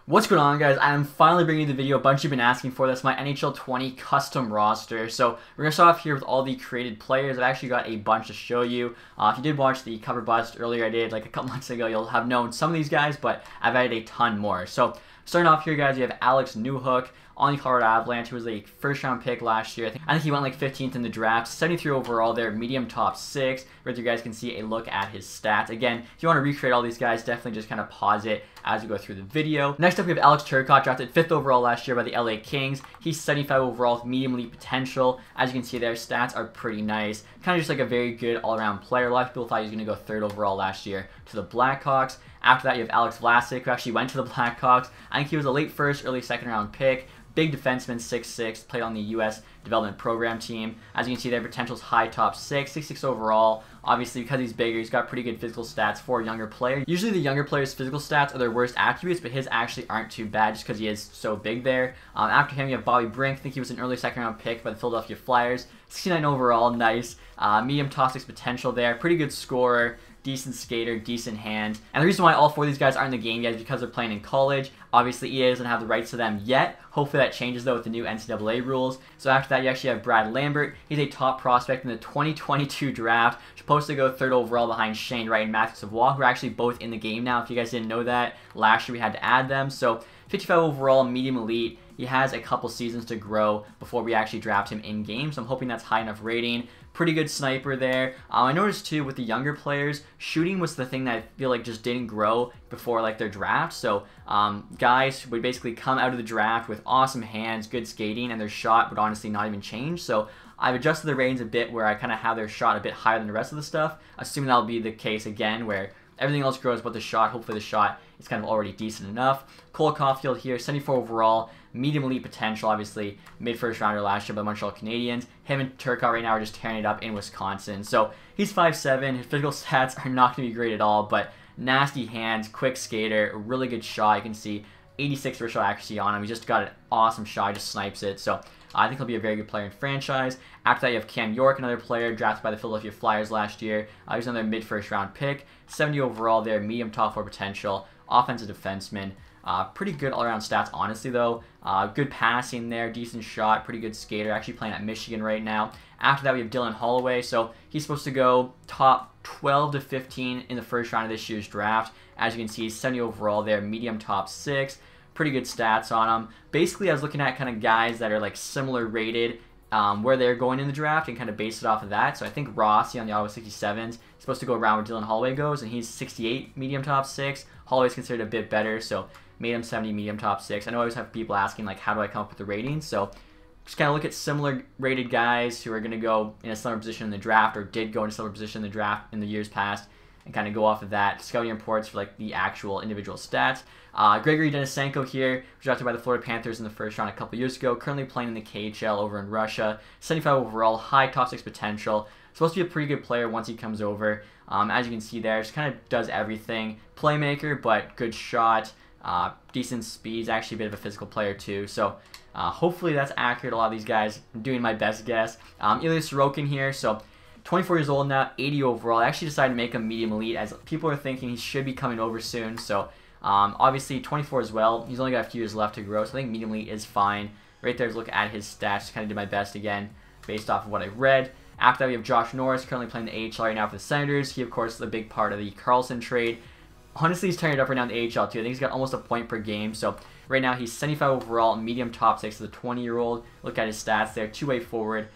What's going on, guys? I'm finally bringing you the video a bunch of you have been asking for. That's my NHL 20 custom roster. So we're going to start off here with all the created players. I've actually got a bunch to show you. If you did watch the cover bust earlier I did like a couple months ago, you'll have known some of these guys, but I've added a ton more. So starting off here, guys, you have Alex Newhook on the Colorado Avalanche, who was a first-round pick last year. I think he went like 15th in the draft, 73 overall there, medium top 6. Right, you guys can see a look at his stats. Again, if you want to recreate all these guys, definitely just kind of pause it as we go through the video. Next up, we have Alex Turcotte, drafted 5th overall last year by the LA Kings. He's 75 overall with medium elite potential. As you can see there, stats are pretty nice. Kind of just like a very good all-around player. A lot of people thought he was going to go 3rd overall last year to the Blackhawks. After that, you have Alex Vlasic, who actually went to the Blackhawks. I think he was a late 1st, early 2nd round pick. Big defenseman, 6'6", played on the U.S. development program team. As you can see there, potential's high top 6, 66 overall. Obviously, because he's bigger, he's got pretty good physical stats for a younger player. Usually the younger players' physical stats are their worst attributes, but his actually aren't too bad just because he is so big there. After him, you have Bobby Brink. I think he was an early 2nd round pick by the Philadelphia Flyers. 69 overall, nice. Medium top 6 potential there. Pretty good scorer. Decent skater, decent hand. And the reason why all 4 of these guys aren't in the game yet is because they're playing in college. Obviously, EA doesn't have the rights to them yet. Hopefully that changes, though, with the new NCAA rules. So after that, you actually have Brad Lambert. He's a top prospect in the 2022 draft. Supposed to go 3rd overall behind Shane Wright and Matthew Savoie, who are actually both in the game now. If you guys didn't know that, last year we had to add them. So 55 overall, medium elite. He has a couple seasons to grow before we actually draft him in-game, so I'm hoping that's high enough rating. Pretty good sniper there. I noticed, too, with the younger players, shooting was the thing that I feel like just didn't grow before like their draft. So guys would basically come out of the draft with awesome hands, good skating, and their shot would honestly not even change. So I've adjusted the ratings a bit where I kind of have their shot a bit higher than the rest of the stuff, assuming that'll be the case again where everything else grows but the shot. Hopefully the shot is kind of already decent enough. Cole Caulfield here, 74 overall, medium elite potential, obviously mid-first rounder last year by the Montreal Canadiens. Him and Turcotte right now are just tearing it up in Wisconsin. So he's 5'7". His physical stats are not going to be great at all, but nasty hands, quick skater, really good shot. You can see 86 first shot accuracy on him. He just got an awesome shot, he just snipes it. So I think he'll be a very good player in franchise. After that, you have Cam York, another player drafted by the Philadelphia Flyers last year. He's another mid-first round pick. 70 overall there, medium top 4 potential. Offensive defenseman. Pretty good all-around stats, honestly, though. Good passing there, decent shot, pretty good skater. Actually playing at Michigan right now. After that, we have Dylan Holloway. So he's supposed to go top 12 to 15 in the first round of this year's draft. As you can see, he's 70 overall there, medium top 6. Pretty good stats on him. Basically, I was looking at kind of guys that are like similar rated where they're going in the draft and kind of based it off of that. So I think Rossi on the Ottawa 67s is supposed to go around where Dylan Holloway goes, and he's 68 medium top 6. Holloway's considered a bit better, so made him 70 medium top 6. I know I always have people asking like, how do I come up with the ratings? So just kind of look at similar rated guys who are going to go in a similar position in the draft or did go in a similar position in the draft in the years past, and kind of go off of that. Scouting reports for like the actual individual stats. Gregory Denisenko here, was drafted by the Florida Panthers in the first round a couple years ago. Currently playing in the KHL over in Russia. 75 overall, high top 6 potential. Supposed to be a pretty good player once he comes over. As you can see there, just kind of does everything. Playmaker, but good shot. Decent speed. He's actually a bit of a physical player too. So hopefully that's accurate. A lot of these guys, I'm doing my best guess. Ilya Sorokin here. So 24 years old now, 80 overall. I actually decided to make him medium elite as people are thinking he should be coming over soon. So obviously 24 as well. He's only got a few years left to grow, so I think medium elite is fine. Right there's a look at his stats. Just kind of did my best again based off of what I read. After that, we have Josh Norris, currently playing the AHL right now for the Senators. He, of course, is a big part of the Carlson trade. Honestly, he's tearing it up right now in the AHL, too. I think he's got almost a point per game. So right now, he's 75 overall, medium top 6 as a 20-year-old. Look at his stats there. Two-way forward.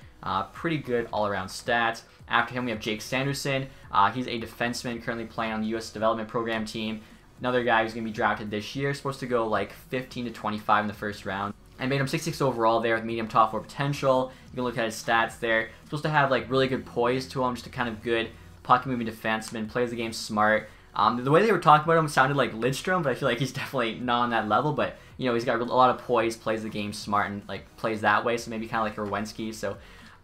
Pretty good all-around stats. After him, we have Jake Sanderson. He's a defenseman currently playing on the U.S. development program team. Another guy who's going to be drafted this year. Supposed to go like 15 to 25 in the first round. I made him 66 overall there with medium top 4 potential. You can look at his stats there. Supposed to have like really good poise to him, just a kind of good puck moving defenseman. Plays the game smart. The way they were talking about him sounded like Lidstrom, but I feel like he's definitely not on that level. But you know, he's got a lot of poise, plays the game smart, and like plays that way. So maybe kind of like Rowensky. So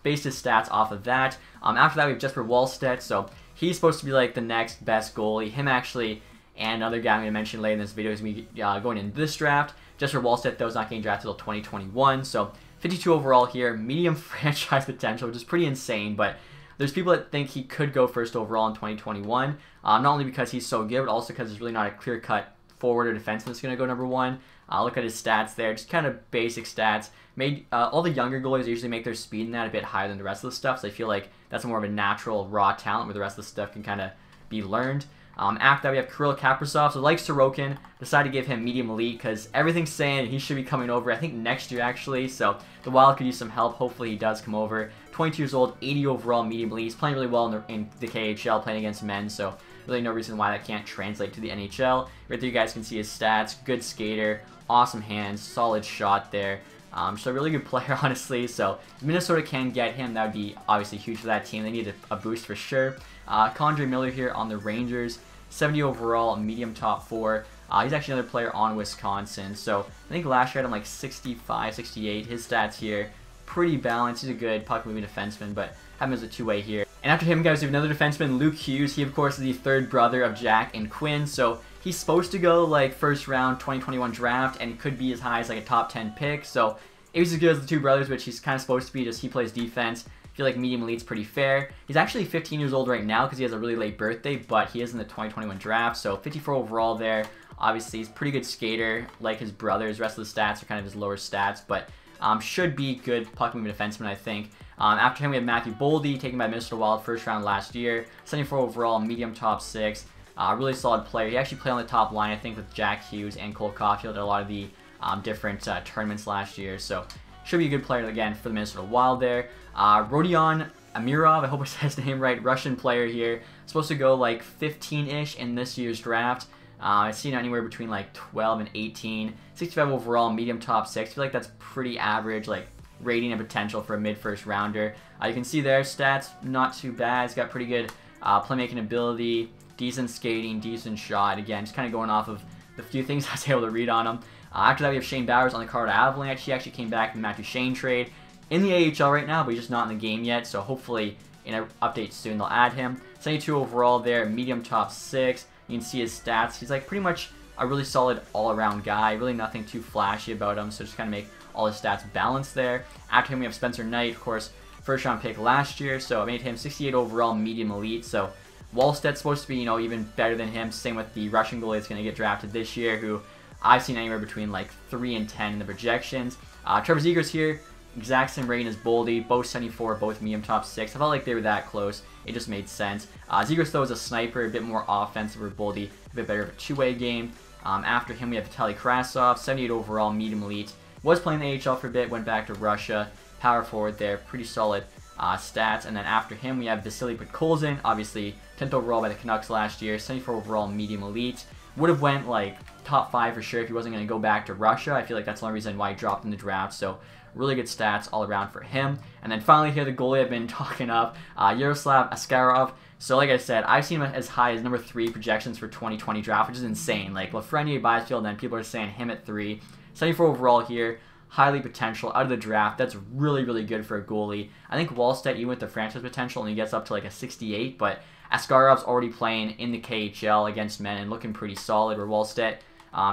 based his stats off of that. After that, we have Jesper Wallstedt. So he's supposed to be like the next best goalie. Him actually, and another guy I'm going to mention later in this video is going to be going into this draft. Jesper Wallstedt, though, is not getting drafted until 2021. So 52 overall here, medium franchise potential, which is pretty insane. But there's people that think he could go 1st overall in 2021. Not only because he's so good, but also because there's really not a clear-cut forward or defenseman that's going to go number 1. Look at his stats there, just kind of basic stats. Made all the younger goalies usually make their speed in that a bit higher than the rest of the stuff, so I feel like that's more of a natural raw talent where the rest of the stuff can kind of be learned. After that, we have Kirill Kaprizov. So like Sorokin, decided to give him medium elite because everything's saying he should be coming over, I think, next year actually. So the Wild could use some help. Hopefully he does come over. 22 years old, 80 overall, medium elite. He's playing really well in the KHL, playing against men. So really no reason why that can't translate to the NHL. Right there you guys can see his stats. Good skater, awesome hands, solid shot there. So a really good player, honestly. So if Minnesota can get him, that would be obviously huge for that team. They need a boost for sure. Condre Miller here on the Rangers, 70 overall, medium top 4. He's actually another player on Wisconsin. So I think last year I had him like 65, 68. His stats here, pretty balanced. He's a good puck-moving defenseman, but have him as a two-way here. And after him, guys, we have another defenseman, Luke Hughes. He, of course, is the third brother of Jack and Quinn. So he's supposed to go like first round 2021 draft and could be as high as like a top 10 pick. So if he's as good as the two brothers, which he's kind of supposed to be, just he plays defense. I feel like medium elite's pretty fair. He's actually 15 years old right now because he has a really late birthday, but he is in the 2021 draft. So 54 overall there. Obviously, he's a pretty good skater, like his brothers. The rest of the stats are kind of his lower stats, but should be good puck-moving defenseman, I think. After him, we have Matthew Boldy, taken by Minnesota Wild first round last year. 74 overall, medium top 6. Really solid player. He actually played on the top line, I think, with Jack Hughes and Cole Caulfield at a lot of the different tournaments last year. So should be a good player, again, for the Minnesota Wild there. Rodion Amirov, I hope I said his name right, Russian player here. Supposed to go like 15-ish in this year's draft. I've seen anywhere between like 12 and 18. 65 overall, medium top 6. I feel like that's pretty average, like rating and potential for a mid-first rounder. You can see there, stats, not too bad. He's got pretty good playmaking ability, decent skating, decent shot. Again, just kind of going off of the few things I was able to read on him. After that, we have Shane Bowers on the Colorado Avalanche. He actually came back in the Matthew Shane trade. In the AHL right now, but he's just not in the game yet, so hopefully in an update soon they'll add him. 72 overall there, medium top 6. You can see his stats. He's like pretty much a really solid all-around guy. Really nothing too flashy about him, so just kind of make all his stats balanced there. After him, we have Spencer Knight, of course, first-round pick last year, so I made him 68 overall, medium elite. So Wallstedt's supposed to be, you know, even better than him. Same with the Russian goalie that's going to get drafted this year, who I've seen anywhere between like 3 and 10 in the projections. Trevor Zegras here, exact same rating as Boldy, both 74, both medium top 6. I felt like they were that close. It just made sense. Zegras, though, is a sniper, a bit more offensive, where Boldy a bit better of a two-way game. After him, we have Vitaly Krasov, 78 overall, medium elite. Was playing the AHL for a bit, went back to Russia. Power forward there, pretty solid stats. And then after him, we have Vasily Podkolzin, obviously 10th overall by the Canucks last year, 74 overall, medium elite. Would have went like top 5 for sure if he wasn't going to go back to Russia. I feel like that's the only reason why he dropped in the draft. So really good stats all around for him. And then finally here, the goalie I've been talking up, Yaroslav Askarov. So like I said, I've seen him as high as number 3 projections for 2020 draft, which is insane. Like Lafreniere, Byfield, and then people are saying him at 3. 74 overall here, highly potential out of the draft. That's really, really good for a goalie. I think Wallstedt, even with the franchise potential, only gets up to like a 68, but Askarov's already playing in the KHL against men and looking pretty solid, where Wallstedt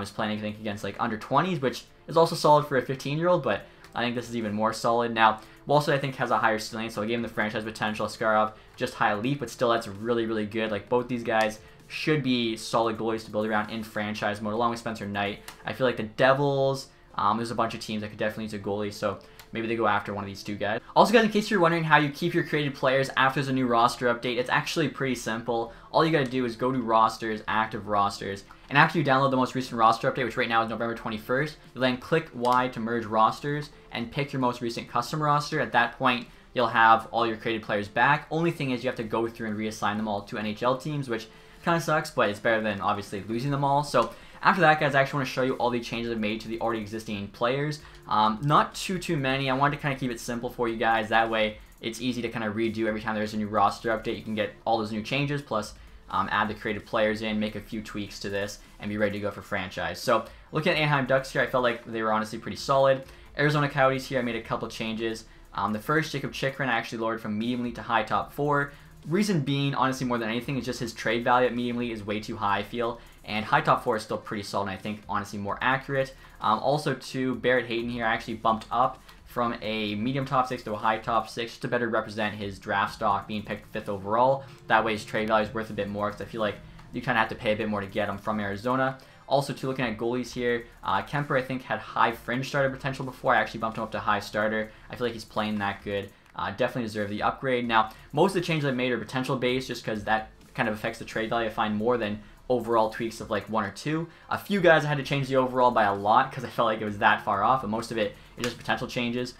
is playing, I think, against like under 20s, which is also solid for a 15-year-old, but I think this is even more solid. Now, Wallstedt, I think, has a higher ceiling, so I gave him the franchise potential. Askarov, just high elite, but still, that's really, really good. Like, both these guys should be solid goalies to build around in franchise mode, along with Spencer Knight. I feel like the Devils, there's a bunch of teams that could definitely use a goalie, so maybe they go after one of these two guys. Also, guys, in case you're wondering how you keep your created players after there's a new roster update, it's actually pretty simple. All you gotta do is go to Rosters, Active Rosters, and after you download the most recent roster update, which right now is November 21st, you'll then click Y to merge rosters and pick your most recent custom roster. At that point, you'll have all your created players back. Only thing is you have to go through and reassign them all to NHL teams, which kind of sucks, but it's better than obviously losing them all. So after that, guys, I actually want to show you all the changes I've made to the already existing players. Not too many. I wanted to kind of keep it simple for you guys. That way, it's easy to kind of redo every time there's a new roster update. You can get all those new changes, plus add the creative players in, make a few tweaks to this, and be ready to go for franchise. So looking at Anaheim Ducks here, I felt like they were honestly pretty solid. Arizona Coyotes here, I made a couple changes. The first, Jacob Chikrin, I actually lowered from medium elite to high top 4. Reason being, honestly, more than anything, is just his trade value at medium elite is way too high, I feel. And high top 4 is still pretty solid, and I think, honestly, more accurate. Also, to Barrett Hayton here, I actually bumped up from a medium top 6 to a high top 6 to better represent his draft stock being picked 5th overall. That way his trade value is worth a bit more, because I feel like you kind of have to pay a bit more to get him from Arizona. Also, too, looking at goalies here, Kemper, I think, had high fringe starter potential before. I actually bumped him up to high starter. I feel like he's playing that good. Definitely deserve the upgrade. Now, most of the changes I made are potential based just because that kind of affects the trade value, I find, more than overall tweaks of like 1 or 2. A few guys I had to change the overall by a lot because I felt like it was that far off, but most of it is just potential changes.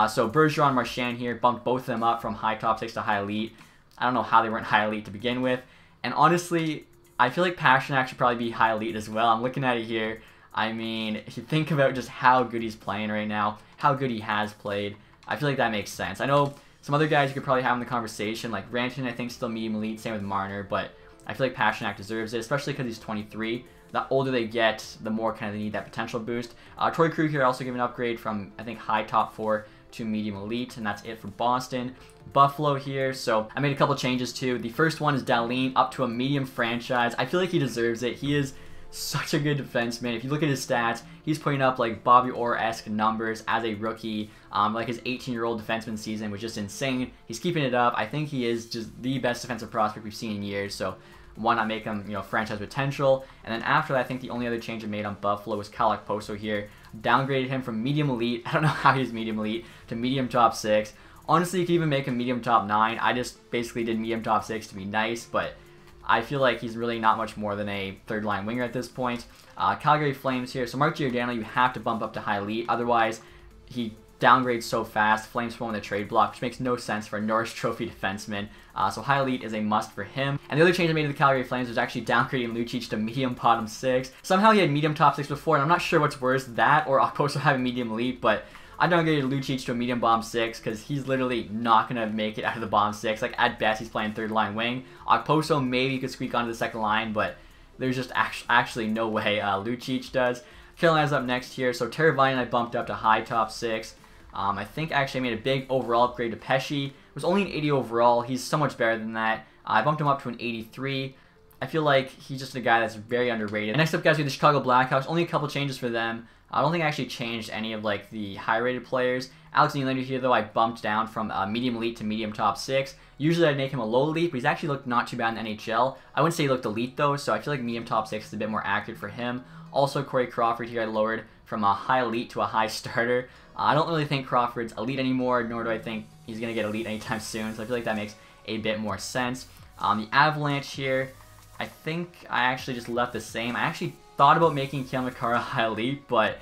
So Bergeron and Marchand here, bumped both of them up from high top 6 to high elite. I don't know how they weren't high elite to begin with. And honestly, I feel like Pastrnak should probably be high elite as well. I'm looking at it here. I mean, if you think about just how good he's playing right now, how good he has played, I feel like that makes sense. I know some other guys you could probably have in the conversation, like Rantanen, I think, still medium elite, same with Marner, but I feel like Pastrnak deserves it, especially because he's 23. The older they get, the more kind of they need that potential boost. Troy Krug here also given an upgrade from, I think, high top 4 to medium elite, and that's it for Boston. Buffalo here, so I made a couple changes too. The first one is Dahlin up to a medium franchise. I feel like he deserves it. He is such a good defenseman. If you look at his stats, he's putting up like Bobby Orr-esque numbers as a rookie. Like his 18-year-old defenseman season was just insane. He's keeping it up. I think he is just the best defensive prospect we've seen in years, so why not make him, franchise potential? And then after that, I think the only other change I made on Buffalo was Kyle Okposo here. Downgraded him from medium elite, I don't know how he's medium elite, to medium top 6. Honestly, you could even make him medium top 9. I just basically did medium top 6 to be nice, but I feel like he's really not much more than a third-line winger at this point. Calgary Flames here. So Mark Giordano, you have to bump up to high elite. Otherwise, he downgrades so fast. Flames throw in the trade block, which makes no sense for a Norris Trophy defenseman. So high elite is a must for him. And the other change I made to the Calgary Flames was actually downgrading Lucic to medium bottom 6. Somehow he had medium top 6 before, and I'm not sure what's worse, that or Okposo having medium elite, but I downgraded Lucic to a medium bottom 6 because he's literally not going to make it out of the bottom 6. Like, at best, he's playing third line wing. Okposo maybe could squeak onto the second line, but there's just actually no way Lucic does. Carolina's up next here. So Teravainen I bumped up to high top 6. I think actually I made a big overall upgrade to Pesci. It was only an 80 overall. He's so much better than that. I bumped him up to an 83. I feel like he's just a guy that's very underrated. And next up, guys, we have the Chicago Blackhawks. Only a couple changes for them. I don't think I actually changed any of like the high-rated players. Alex Nylander here, though, I bumped down from medium elite to medium top 6. Usually I'd make him a low elite, but he's actually looked not too bad in the NHL. I wouldn't say he looked elite, though, so I feel like medium top 6 is a bit more accurate for him. Also, Corey Crawford here I lowered from a high elite to a high starter. I don't really think Crawford's elite anymore, nor do I think he's going to get elite anytime soon, so I feel like that makes a bit more sense. The Avalanche here, I think I actually just left the same. I actually thought about making Cale Makar high elite, but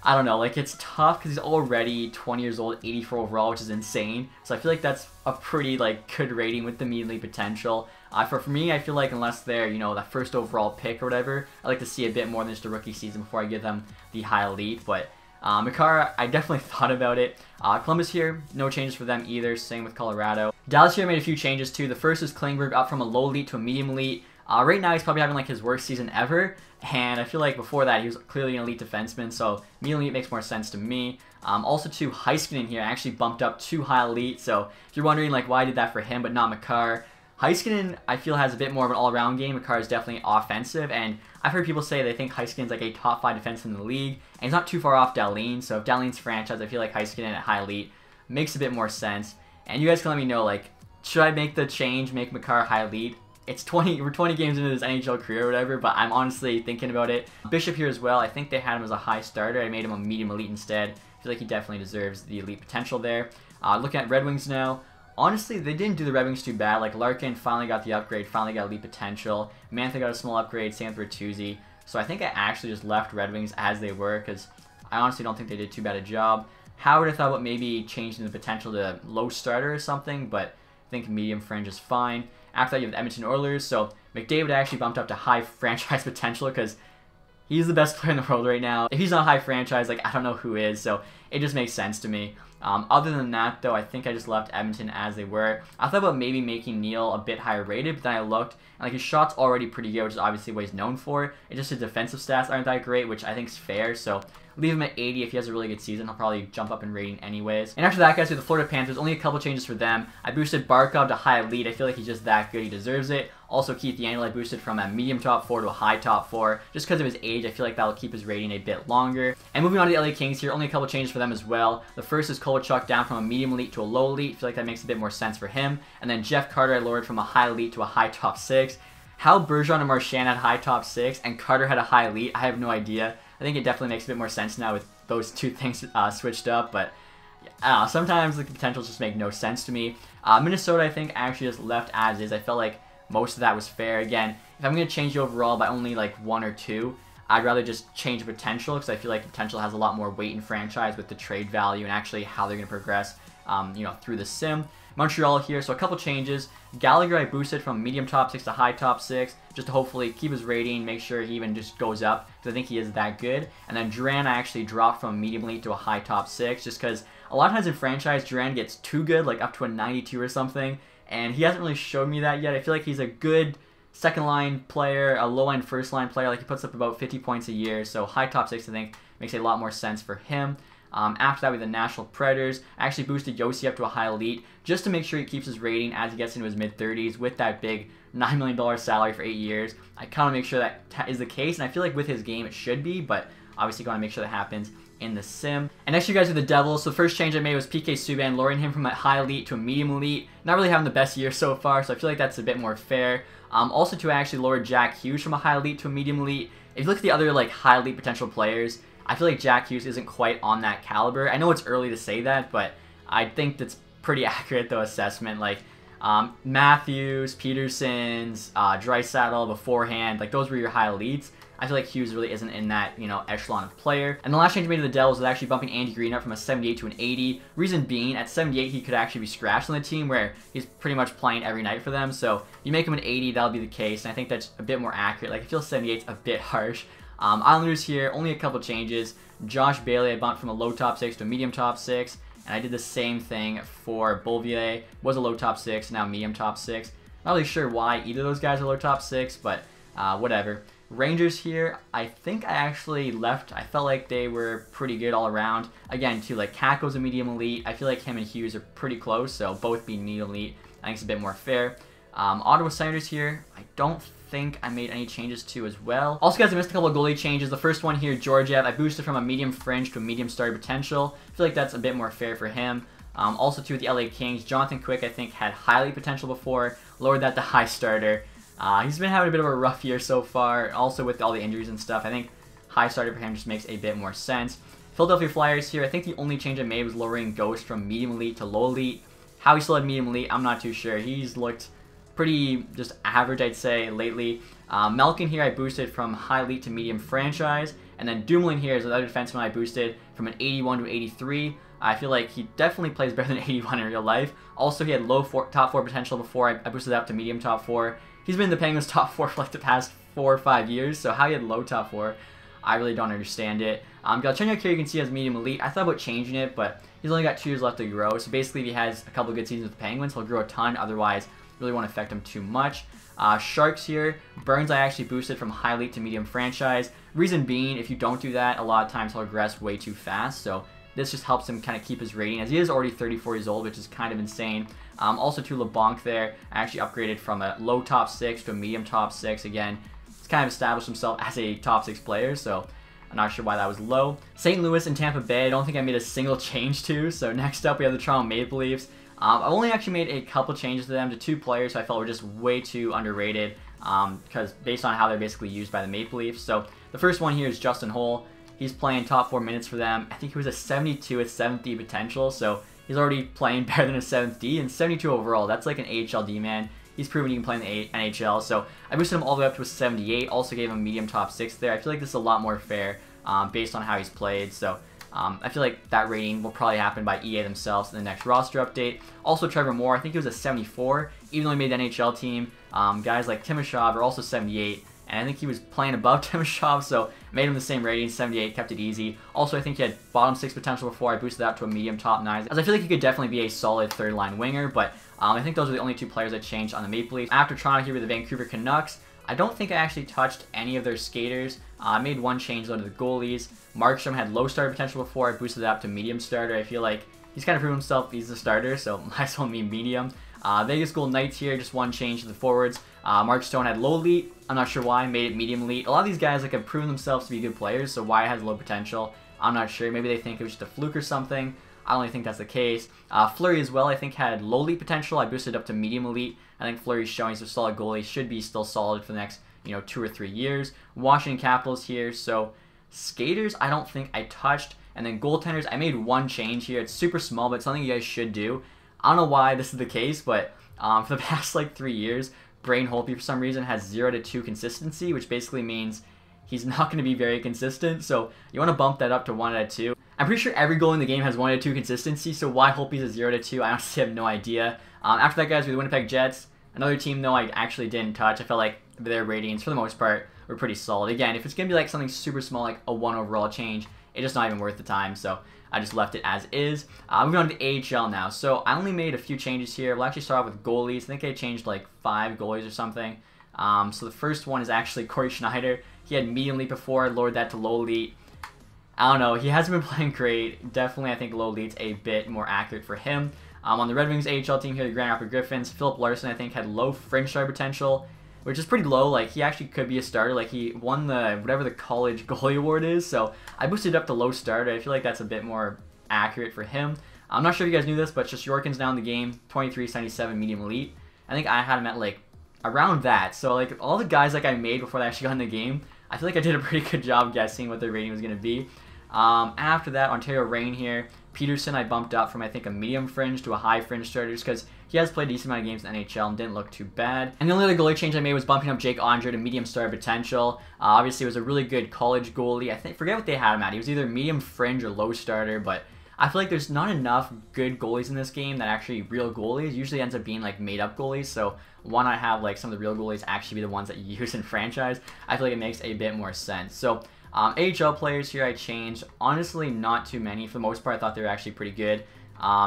I don't know, like, it's tough because he's already 20 years old, 84 overall, which is insane. So I feel like that's a pretty, like, good rating with the medium elite potential. For me, I feel like unless they're, that first overall pick or whatever, I like to see a bit more than just a rookie season before I give them the high elite. But Makar, I definitely thought about it. Columbus here, no changes for them either, same with Colorado. Dallas here made a few changes too. The first is Klingberg up from a low elite to a medium elite. Right now he's probably having like his worst season ever, and I feel like before that he was clearly an elite defenseman, so medium elite makes more sense to me. Also too, Heiskanen here I actually bumped up to high elite, so if you're wondering like why I did that for him but not Makar, Heiskanen I feel has a bit more of an all-around game. Makar is definitely offensive, and I've heard people say they think Heiskanen's like a top 5 defenseman in the league, and he's not too far off Dahlin, so if Dahlin's franchise, I feel like Heiskanen at high elite makes a bit more sense. And you guys can let me know, like, should I make the change, make Makar high elite? We're 20 games into this NHL career or whatever, but I'm honestly thinking about it. Bishop here as well, I think they had him as a high starter. I made him a medium elite instead. I feel like he definitely deserves the elite potential there. Looking at Red Wings now, honestly, they didn't do the Red Wings too bad. Like, Larkin finally got the upgrade, finally got elite potential. Mantha got a small upgrade, same with Bertuzzi. So I think I actually just left Red Wings as they were, because I honestly don't think they did too bad a job. Howard, I thought about maybe changing the potential to low starter or something, but I think medium fringe is fine. After that, you have the Edmonton Oilers, so McDavid actually bumped up to high franchise potential because he's the best player in the world right now. If he's not high franchise, like, I don't know who is, so it just makes sense to me. Other than that, though, I think I just left Edmonton as they were. I thought about maybe making Neal a bit higher rated, but then I looked, and like his shot's already pretty good, which is obviously what he's known for. It's just his defensive stats aren't that great, which I think is fair, so leave him at 80. If he has a really good season, he'll probably jump up in rating anyways. And after that, guys, with the Florida Panthers, only a couple changes for them. I boosted Barkov to high elite. I feel like he's just that good. He deserves it. Also, Keith Yandel I boosted from a medium top 4 to a high top 4. Just because of his age, I feel like that'll keep his rating a bit longer. And moving on to the LA Kings here, only a couple changes for them as well. The first is Kovalchuk down from a medium elite to a low elite. I feel like that makes a bit more sense for him. And then Jeff Carter I lowered from a high elite to a high top 6. How Bergeron and Marchand had high top 6 and Carter had a high elite, I have no idea. I think it definitely makes a bit more sense now with those two things switched up, but I don't know, sometimes the potentials just make no sense to me. Minnesota, I think, actually just left as is. I felt like most of that was fair. Again, if I'm going to change the overall by only like 1 or 2, I'd rather just change potential, because I feel like potential has a lot more weight in franchise with the trade value and actually how they're going to progress, you know, through the sim. Montreal here, so a couple changes. Gallagher I boosted from medium top 6 to high top 6, just to hopefully keep his rating, make sure he even just goes up, because I think he is that good. And then Duran I actually dropped from medium elite to a high top 6, just because a lot of times in franchise, Duran gets too good, like up to a 92 or something, and he hasn't really showed me that yet. I feel like he's a good second line player, a low end first line player, like he puts up about 50 points a year, so high top 6 I think makes a lot more sense for him. After that, we have the Nashville Predators. I actually boosted Yossi up to a high elite just to make sure he keeps his rating as he gets into his mid-30s with that big $9 million salary for 8 years. I kind of make sure that is the case, and I feel like with his game it should be, but obviously got to make sure that happens in the sim. And next you guys are the Devils. So the first change I made was PK Subban, lowering him from a high elite to a medium elite. Not really having the best year so far, so I feel like that's a bit more fair. Also to actually lower Jack Hughes from a high elite to a medium elite. If you look at the other like high elite potential players, I feel like Jack Hughes isn't quite on that caliber. I know it's early to say that, but I think that's pretty accurate, though, assessment. Like, Matthews, Peterson's, Draisaitl beforehand, like, those were your high elites. I feel like Hughes really isn't in that, you know, echelon of player. And the last change made to the Devils was actually bumping Andy Green up from a 78 to an 80. Reason being, at 78, he could actually be scratched on the team, where he's pretty much playing every night for them. So you make him an 80, that'll be the case. And I think that's a bit more accurate. Like, I feel 78's a bit harsh. Islanders here, only a couple changes. Josh Bailey, I bumped from a low top 6 to a medium top 6. And I did the same thing for Beauvillier. Was a low top 6, now medium top 6. Not really sure why either of those guys are low top 6, but whatever. Rangers here, I think I actually left. I felt like they were pretty good all around. Again, too, like Kakko's a medium elite. I feel like him and Hughes are pretty close, so both being medium elite, I think it's a bit more fair. Ottawa Senators here, I don't think I made any changes to as well. Also, guys, I missed a couple of goalie changes. The first one here, Georgiev, I boosted from a medium fringe to a medium starter potential. I feel like that's a bit more fair for him. Also, too, with the LA Kings, Jonathan Quick, I think, had highly potential before. Lowered that to high starter. He's been having a bit of a rough year so far. Also, with all the injuries and stuff, I think high starter for him just makes a bit more sense. Philadelphia Flyers here, I think the only change I made was lowering Ghost from medium elite to low elite. How he still had medium elite, I'm not too sure. He's looked pretty just average, I'd say, lately. Malkin here I boosted from high elite to medium franchise, and then Dumoulin here is another defenseman I boosted from an 81 to 83. I feel like he definitely plays better than 81 in real life. Also, he had low top 4 potential before I boosted that up to medium top 4. He's been in the Penguins top 4 for like the past 4 or 5 years, so how he had low top 4, I really don't understand it. Galchenyuk here you can see has medium elite. I thought about changing it, but he's only got 2 years left to grow, so basically if he has a couple good seasons with the Penguins, he'll grow a ton, otherwise really won't affect him too much. Sharks here, Burns I actually boosted from high elite to medium franchise. Reason being, if you don't do that, a lot of times he'll regress way too fast, so this just helps him kind of keep his rating, as he is already 34 years old, which is kind of insane. Also to LeBlanc there, I actually upgraded from a low top 6 to a medium top 6. Again, he's kind of established himself as a top 6 player, so I'm not sure why that was low. St. Louis and Tampa Bay, I don't think I made a single change to. So next up we have the Toronto Maple Leafs. I've only actually made a couple changes to them, to 2 players who I felt were just way too underrated, because based on how they're basically used by the Maple Leafs. So the first one here is Justin Holl. He's playing top 4 minutes for them. I think he was a 72 with 7th D potential, so he's already playing better than a 7th D, and 72 overall. That's like an AHL D man. He's proven he can play in the NHL, so I boosted him all the way up to a 78. Also gave him a medium top 6 there. I feel like this is a lot more fair based on how he's played, so I feel like that rating will probably happen by EA themselves in the next roster update. Also, Trevor Moore, I think he was a 74, even though he made the NHL team. Guys like Timashov are also 78, and I think he was playing above Timashov, so made him the same rating, 78, kept it easy. Also, I think he had bottom 6 potential before. I boosted that to a medium top 9, as I feel like he could definitely be a solid 3rd-line winger, but I think those are the only 2 players I changed on the Maple Leafs. After Toronto here with the Vancouver Canucks, I don't think I actually touched any of their skaters. I made 1 change though to the goalies. Markstrom had low starter potential before. I boosted that up to medium starter. I feel like he's kind of proven himself he's a starter, so might as well mean medium. Vegas Golden Knights here, just 1 change to the forwards. Mark Stone had low elite. I'm not sure why. Made it medium elite. A lot of these guys like have proven themselves to be good players, so why it has low potential, I'm not sure. Maybe they think it was just a fluke or something. I don't really think that's the case. Fleury as well, I think, had low elite potential. I boosted up to medium elite. I think Fleury's showing he's a solid goalie. Should be still solid for the next, 2 or 3 years. Washington Capitals here. So skaters, I don't think I touched. And then goaltenders, I made one change here. It's super small, but it's something you guys should do. I don't know why this is the case, but for the past 3 years, Brain Holtby for some reason has 0 to 2 consistency, which basically means he's not going to be very consistent. So you want to bump that up to 1 out of 2. I'm pretty sure every goal in the game has 1 out of 2 consistency, so why Holtby's a 0 to 2, I honestly have no idea. After that, guys, we the Winnipeg Jets. Another team, though, I actually didn't touch. I felt like their ratings, for the most part, were pretty solid. Again, if it's going to be something super small, like a 1 overall change, it's just not even worth the time, so I just left it as is. Moving on to the AHL now. So I only made a few changes here. We'll actually start off with goalies. I think I changed 5 goalies or something. So the first one is actually Corey Schneider. He had medium elite before. I lowered that to low elite. I don't know. He hasn't been playing great. Definitely, I think low elite's a bit more accurate for him. On the Red Wings AHL team here, the Grand Rapids Griffins, Philip Larson, I think, had low fringe star potential, which is pretty low. He actually could be a starter. He won whatever the college goalie award is, so I boosted it up to low starter. I feel like that's a bit more accurate for him. I'm not sure if you guys knew this, but just Yorkin's now in the game, 23-77 medium elite. I think I had him at around that. So all the guys I made before they actually got in the game, I feel like I did a pretty good job guessing what their rating was going to be. After that, Ontario Reign here. Peterson I bumped up from I think a medium fringe to a high fringe starter just because he has played a decent amount of games in the NHL and didn't look too bad. And the only other goalie change I made was bumping up Jake Andre to medium star potential. Obviously, it was a really good college goalie. I forget what they had him at. He was either medium fringe or low starter, but I feel like there's not enough good goalies in this game that actually real goalies. Usually ends up being made up goalies, so why not have some of the real goalies actually be the ones that you use in franchise? I feel like it makes a bit more sense. So AHL players here I changed. Honestly, not too many. For the most part, I thought they were actually pretty good.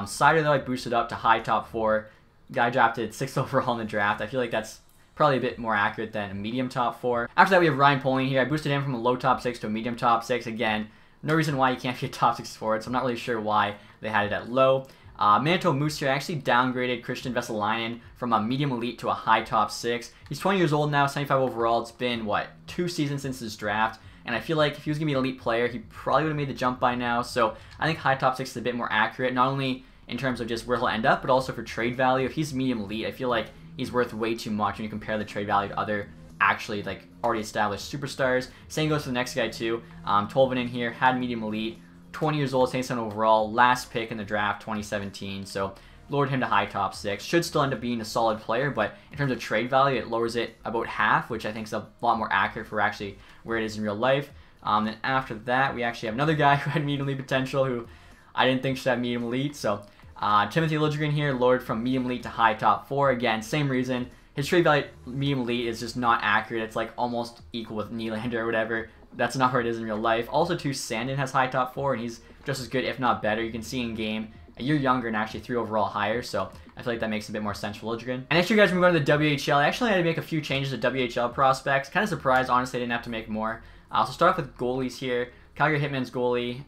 Sider, though, I boosted up to high top 4. Guy drafted 6th overall in the draft. I feel like that's probably a bit more accurate than a medium top 4. After that, we have Ryan Poling here. I boosted him from a low top 6 to a medium top 6. Again, no reason why you can't be a top 6 forward, so I'm not really sure why they had it at low. Manitoba Moose here, I actually downgraded Christian Vesalainen from a medium elite to a high top 6. He's 20 years old now, 75 overall. It's been, 2 seasons since his draft. And I feel like if he was going to be an elite player, he probably would have made the jump by now. So I think high top 6 is a bit more accurate, not only in terms of just where he'll end up, but also for trade value. If he's medium elite, I feel like he's worth way too much when you compare the trade value to other actually already established superstars. Same goes for the next guy too. Tolvanen here had medium elite, 20 years old, 77 overall, last pick in the draft, 2017. So lowered him to high top 6. Should still end up being a solid player, but in terms of trade value, it lowers it about half, which I think is a lot more accurate for actually where it is in real life. Then after that, we actually have another guy who had medium elite potential who I didn't think should have medium elite. So Timothy Liljegren here, lowered from medium elite to high top 4. Again, same reason. His trade value medium elite is just not accurate. It's almost equal with Nylander or whatever. That's not where it is in real life. Also, too, Sandin has high top 4, and he's just as good, if not better. You can see in game a year younger and actually 3 overall higher, so I feel like that makes a bit more sense for Liljegren. And next year, guys, we're going to the WHL. I actually had to make a few changes to WHL prospects. Kind of surprised, honestly, I didn't have to make more. So start off with goalies here. Calgary Hitmen's goalie,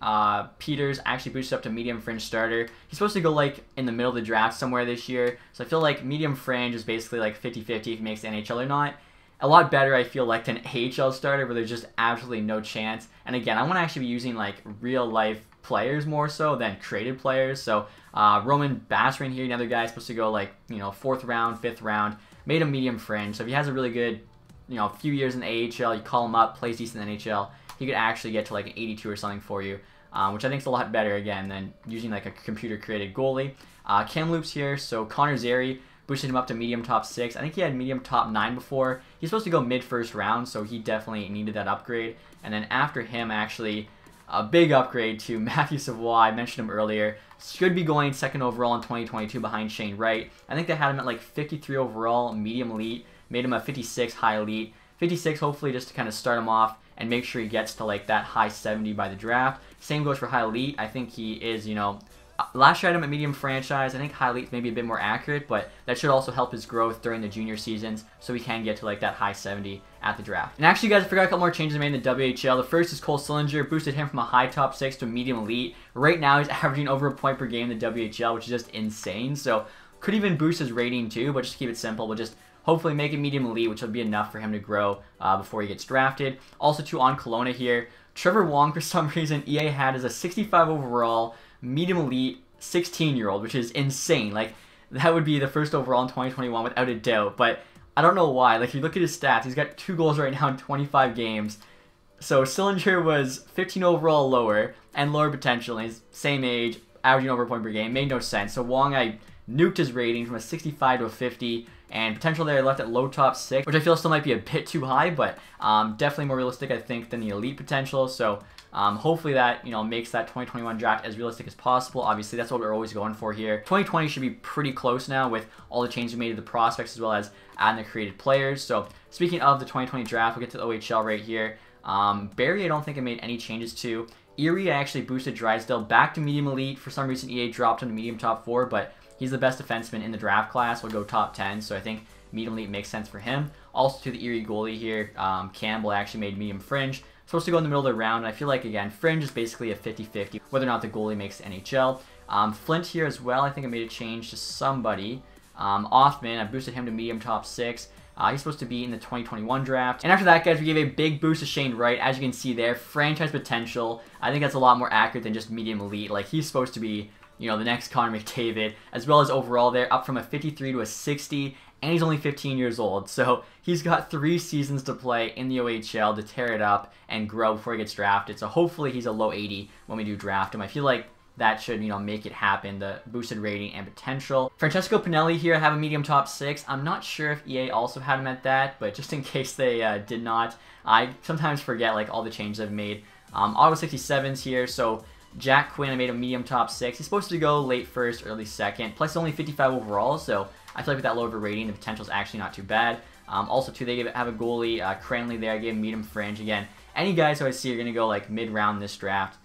Peters, actually boosted up to medium fringe starter. He's supposed to go in the middle of the draft somewhere this year, so I feel like medium fringe is basically 50-50 if he makes the NHL or not. A lot better, I feel than AHL starter where there's just absolutely no chance. And again, I want to actually be using real life players more so than created players. So Roman Basrin here, another guy supposed to go 4th round, 5th round, made him medium fringe. So if he has a really good few years in the AHL, you call him up, plays decent in the NHL, he could actually get to an 82 or something for you, which I think is a lot better again than using a computer created goalie. Kamloops here, so Connor Zary boosted him up to medium top 6. I think he had medium top 9 before. He's supposed to go mid first round, so he definitely needed that upgrade. And then after him, actually, a big upgrade to Matthew Savoie. I mentioned him earlier. Should be going 2nd overall in 2022 behind Shane Wright. I think they had him at 53 overall, medium elite. Made him a 56 high elite. 56 hopefully just to kind of start him off and make sure he gets to that high 70 by the draft. Same goes for high elite. I think he is, last year I had him at medium franchise. I think high elite may be a bit more accurate, but that should also help his growth during the junior seasons so he can get to that high 70 at the draft. And actually, guys, I forgot a couple more changes I made in the WHL. The first is Cole Sillinger. Boosted him from a high top 6 to a medium elite. Right now, he's averaging over a point per game in the WHL, which is just insane. So could even boost his rating too, but just to keep it simple, we'll just hopefully make it medium elite, which will be enough for him to grow before he gets drafted. Also, on Kelowna here, Trevor Wong, for some reason, EA had as a 65 overall. medium elite, 16-year-old, which is insane. Like, that would be the first overall in 2021 without a doubt. But I don't know why. Like, if you look at his stats, he's got 2 goals right now in 25 games. So Sillinger was 15 overall lower and lower potential. And he's same age, averaging over a point per game. Made no sense. So Wong, I nuked his rating from a 65 to a 50. And potential there left at low top 6, which I feel still might be a bit too high, but definitely more realistic, I think, than the elite potential. So hopefully that, makes that 2021 draft as realistic as possible. Obviously, that's what we're always going for here. 2020 should be pretty close now with all the changes we made to the prospects as well as adding the created players. So speaking of the 2020 draft, we'll get to the OHL right here. Barrie, I don't think I made any changes to. Erie, I actually boosted Drysdale back to medium elite. For some reason, EA dropped him to medium top 4, but he's the best defenseman in the draft class. We'll go top 10, so I think medium elite makes sense for him. Also to the Erie goalie here, Campbell actually made medium fringe. Supposed to go in the middle of the round, and I feel like, again, fringe is basically a 50-50, whether or not the goalie makes the NHL. Flint here as well, I think I made a change to somebody. Offman, I boosted him to medium top 6. He's supposed to be in the 2021 draft. And after that, guys, we gave a big boost to Shane Wright. As you can see there, franchise potential. I think that's a lot more accurate than just medium elite. Like, he's supposed to be, the next Connor McDavid, as well as overall there, up from a 53 to a 60, and he's only 15 years old. So he's got 3 seasons to play in the OHL to tear it up and grow before he gets drafted. So hopefully he's a low 80 when we do draft him. I feel like that should, make it happen, the boosted rating and potential. Francesco Pinelli here, I have a medium top 6. I'm not sure if EA also had him at that, but just in case they did not, I sometimes forget, like, all the changes I've made. Auto 67's here, so Jack Quinn, I made a medium top 6. He's supposed to go late first, early second, plus only 55 overall, so I feel like with that low of a rating, the potential is actually not too bad. Also, too, they have a goalie, Cranley there. I gave him medium fringe. Again, any guys who I see are going to go, like, mid-round this draft.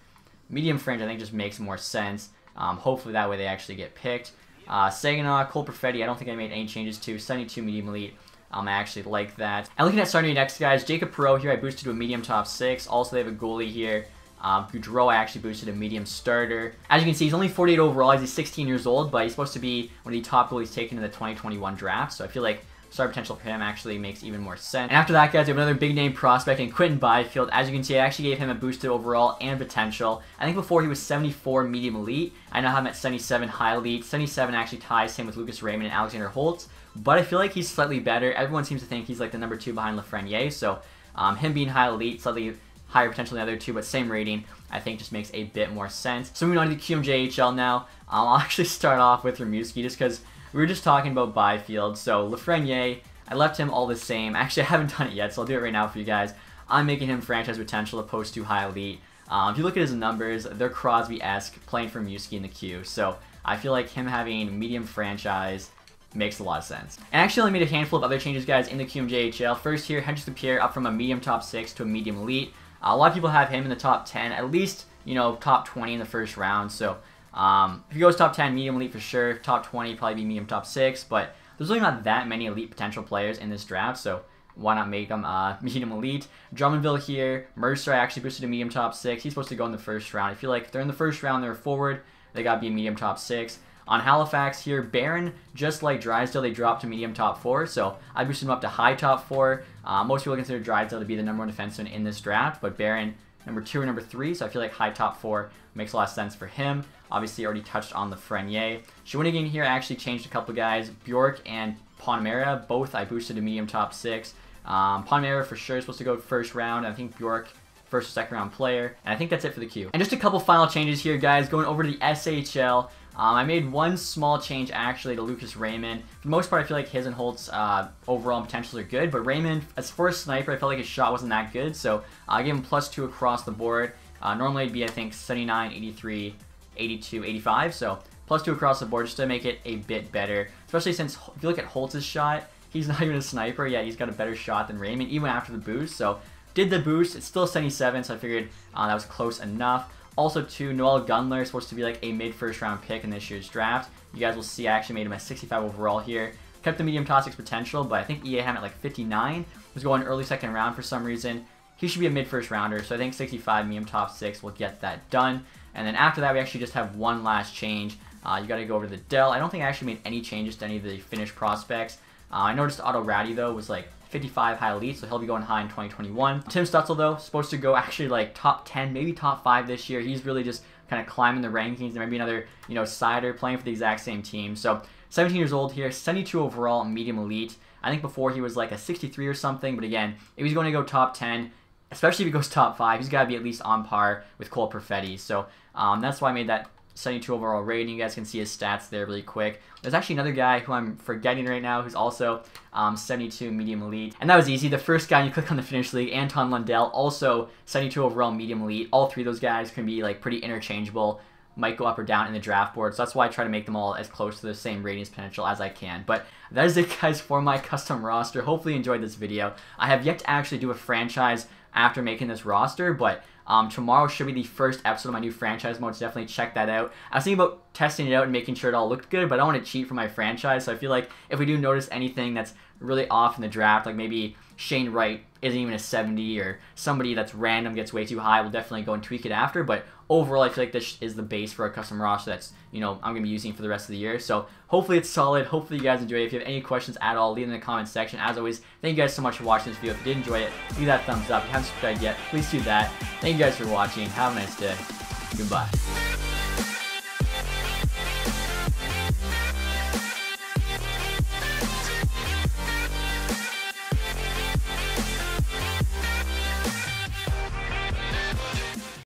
Medium fringe, I think, just makes more sense. Hopefully that way they actually get picked. Saginaw, Cole Perfetti, I don't think I made any changes to. 72 medium elite. I actually like that. And looking at starting next, guys, Jacob Perreault here, I boosted to a medium top 6. Also, they have a goalie here. Goudreau, I actually boosted a medium starter. As you can see, he's only 48 overall. He's 16 years old, but he's supposed to be one of the top goalies taken in the 2021 draft. So I feel like star potential for him actually makes even more sense. And after that, guys, we have another big name prospect in Quinton Byfield. As you can see, I actually gave him a boosted overall and potential. I think before he was 74 medium elite. I now have him at 77 high elite. 77 actually ties him with Lucas Raymond and Alexander Holtz. But I feel like he's slightly better. Everyone seems to think he's like the number 2 behind Lafreniere. So him being high elite, slightly higher potential than the other 2, but same rating, I think just makes a bit more sense. So moving on to the QMJHL now, I'll actually start off with Rimouski just because we were just talking about Byfield. So Lafreniere, I left him all the same. Actually, I haven't done it yet, so I'll do it right now for you guys. I'm making him franchise potential opposed to high elite. If you look at his numbers, they're Crosby-esque playing for Rimouski in the Q. So I feel like him having medium franchise makes a lot of sense. And I actually only made a handful of other changes, guys, in the QMJHL. First here, Henderson Pierre up from a medium top 6 to a medium elite. A lot of people have him in the top 10, at least, top 20 in the first round. So if he goes top 10, medium elite for sure. Top 20, probably be medium top 6. But there's really not that many elite potential players in this draft, so why not make them medium elite? Drummondville here. Mercer, I actually boosted to medium top 6. He's supposed to go in the first round. I feel like if they're in the first round, they're forward. They got to be a medium top 6. On Halifax here, Barron, just like Drysdale, they dropped to medium top 4, so I boosted him up to high top 4. Most people consider Drysdale to be the number 1 defenseman in this draft, but Barron, number 2 or number 3, so I feel like high top 4 makes a lot of sense for him. Obviously, already touched on Lafreniere. Shawinigan here, I actually changed a couple guys. Bjork and Ponmera, both I boosted to medium top 6. Ponmera for sure is supposed to go first round. I think Bjork first or second round player. And I think that's it for the Q. And just a couple final changes here, guys. Going over to the SHL. I made one small change actually to Lucas Raymond. For the most part, I feel like his and Holt's overall potentials are good, but Raymond, as for a sniper, I felt like his shot wasn't that good, so I gave him +2 across the board. Normally it'd be, I think, 79, 83, 82, 85, so +2 across the board just to make it a bit better. Especially since, if you look at Holtz's shot, he's not even a sniper, yet he's got a better shot than Raymond, even after the boost. So, did the boost, it's still 77, so I figured that was close enough. Also, too, Noel Gunler is supposed to be like a mid-first round pick in this year's draft. You guys will see I actually made him a 65 overall here. Kept the medium top 6 potential, but I think EA had him at like 59. Was going early second round for some reason. He should be a mid-first rounder, so I think 65 medium top 6 will get that done. And then after that, we actually just have one last change. You got to go over to the Dell. I don't think I actually made any changes to any of the finished prospects. I noticed Otto Ratty, though, was like 55 high elite, so he'll be going high in 2021. Tim Stutzel, though, supposed to go actually like top 10, maybe top 5 this year. He's really just kind of climbing the rankings. There might be another, sider playing for the exact same team. So 17 years old here, 72 overall, medium elite. I think before he was like a 63 or something, but again, if he's going to go top 10, especially if he goes top 5, he's got to be at least on par with Cole Perfetti. So that's why I made that 72 overall rating. You guys can see his stats there really quick. There's actually another guy who I'm forgetting right now who's also 72 medium elite. And that was easy. The first guy you click on the finish league, Anton Lundell, also 72 overall medium elite. All three of those guys can be like pretty interchangeable. Might go up or down in the draft board. So that's why I try to make them all as close to the same ratings potential as I can. But that is it, guys, for my custom roster. Hopefully you enjoyed this video. I have yet to actually do a franchise after making this roster, but tomorrow should be the first episode of my new franchise mode, so definitely check that out. I was thinking about testing it out and making sure it all looked good, but I don't want to cheat for my franchise, so I feel like if we do notice anything that's really off in the draft, like maybe Shane Wright isn't even a 70 or somebody that's random gets way too high, we'll definitely go and tweak it after. But overall, I feel like this is the base for a custom roster that's, I'm going to be using for the rest of the year. So hopefully it's solid. Hopefully you guys enjoy it. If you have any questions at all, leave them in the comments section. As always, thank you guys so much for watching this video. If you did enjoy it, leave that thumbs up. If you haven't subscribed yet, please do that. Thank you guys for watching. Have a nice day. Goodbye.